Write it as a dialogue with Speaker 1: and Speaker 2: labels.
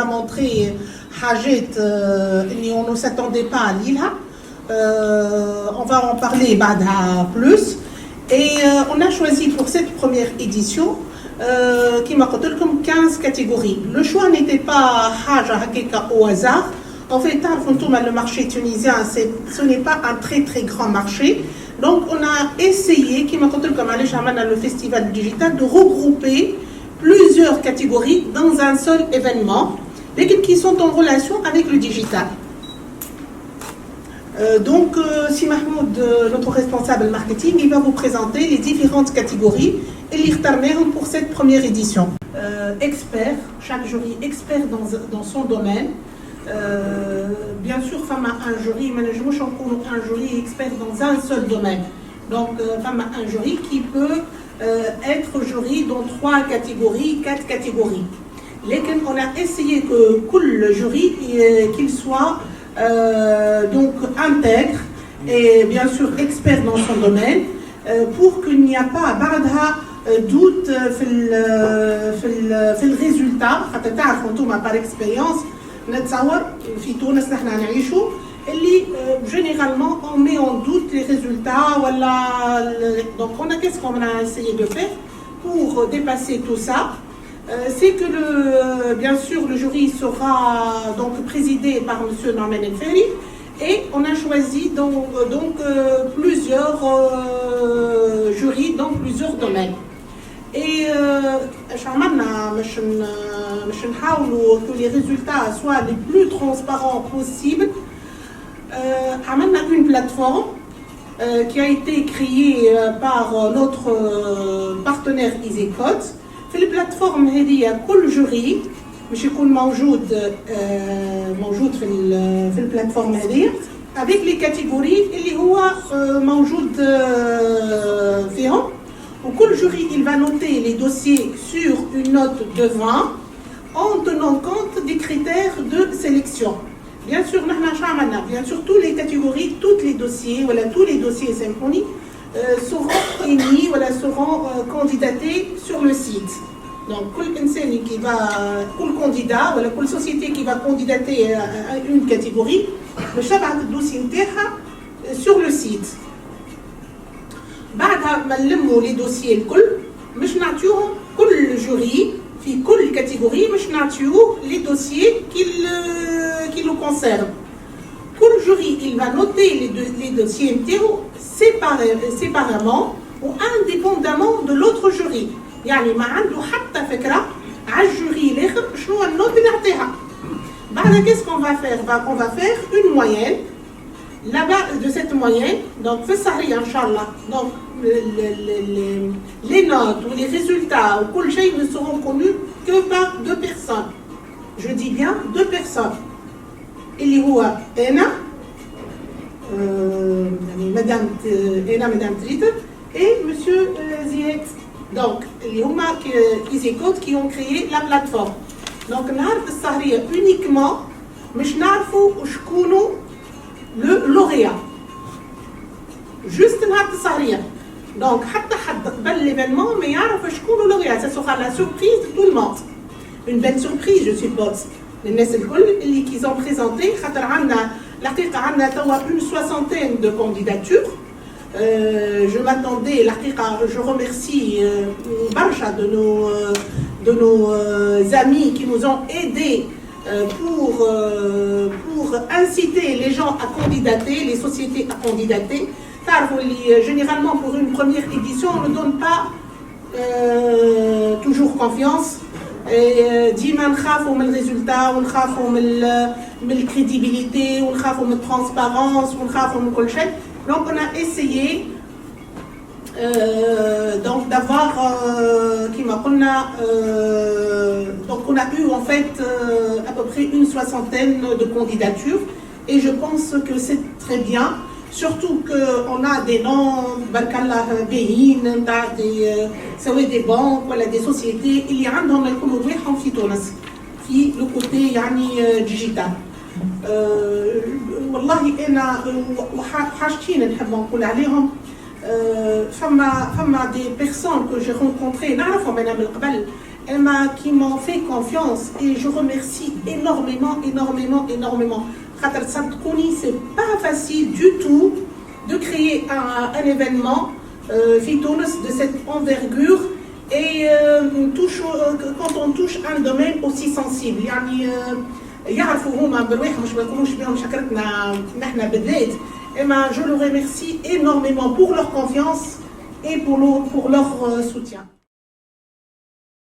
Speaker 1: a montré Hajit, on ne s'attendait pas à lire. On va en parler plus. Et on a choisi pour cette première édition qui m'a coûté comme 15 catégories. Le choix n'était pas au hasard. En fait, le marché tunisien, ce n'est pas un très très grand marché. Donc, on a essayé, qui m'a coûté comme le festival digital, de regrouper plusieurs catégories dans un seul événement, mais qui sont en relation avec le digital. Donc, si Mahmoud, notre responsable marketing, il va vous présenter les différentes catégories et les retarder pour cette première édition. Expert, chaque jury expert dans son domaine. Bien sûr, femme a un jury, mais un jury expert dans un seul domaine. Donc, femme a un jury qui peut être jury dans 3 catégories, 4 catégories. On a essayé que le jury qu'il soit donc intègre et bien sûr expert dans son domaine pour qu'il n'y a pas doute في الريزولتا حتى تعرفوا انتم par expérience نتصور في تونس نحن نعيشوا اللي généralement on met en doute les résultats donc qu'est-ce qu'on a essayé de faire pour dépasser tout ça. C'est que bien sûr le jury sera donc présidé par M. Norman El Ferri et on a choisi donc plusieurs jurys dans plusieurs domaines. Et que les résultats soient les plus transparents possibles. On a une plateforme qui a été créée par notre partenaire EasyCode. في البلاتفورم هذه كل جوري باش يكون موجود في البلاتفورم هذه avec les catégories اللي هو موجود فيهم وكل جوري il va noter les dossiers sur une note de 20 en tenant compte des critères de sélection. Bien sûr, bien sûr, toutes les catégories, tous les dossiers Symfony seront émis, seront candidatés sur le site. Donc, tout candidat, toute société qui va candidater à une catégorie, le chef le dossier sur le site. بعدها ما نلموا les dossiers الكل مش نعطيوهم كل جوري في كل كاتيجوري مش نعطيوه les dossiers qui le concernent. كل jury il va noter les dossiers séparément ou indépendamment de l'autre jury. يعني ما عنده حتى فكرة على الجوري الآخر شنو النوت اللي نعطيها. بعد qu'est-ce qu'on va faire? On va faire une moyenne. Là-bas de cette moyenne, donc في السهرية إن شاء الله. Donc les notes ou les résultats ou كل شيء ne seront connus que par 2 personnes. Je dis bien 2 personnes. اللي هو أنا Madame Tritter et Monsieur Ziet. Donc, les humains EasyCode qui ont créé la plateforme. Donc, nous avons uniquement, mais nous avons le lauréat. Juste nous avons donc, l'événement, mais nous avons le lauréat. Ça sera la surprise de tout le monde. Une belle surprise, je suppose. Les gens qui ont présenté, une 60aine de candidatures. Je m'attendais, je remercie Barcha de nos amis qui nous ont aidés pour inciter les gens à candidater, les sociétés à candidater. Car généralement pour une première édition, on ne donne pas toujours confiance. ديما نخافوا من الريزولتا ونخافوا من الكريديبيليتي ونخافوا من الترانسبارونس ونخافوا من كل شيء. Donc on a essayé donc d'avoir donc on a eu en fait à peu près une 60aine de candidatures et je pense que c'est très bien. Surtout qu'on a des noms, barkallah, des banques, des sociétés, il y a un nom qui le côté digital. والله أنا حاجتين نحب نقول عليهم. فما des personnes que j'ai rencontrées نعرفهم أنا من قبل qui m'ont fait confiance et je remercie énormément. C'est pas facile du tout de créer un événement de cette envergure et quand on touche un domaine aussi sensible. يعرفوا هما بالواحد مش بنقولوش بهم شكرتنا نحن بالذات اما je les remercie énormément pour leur confiance et pour leur soutien.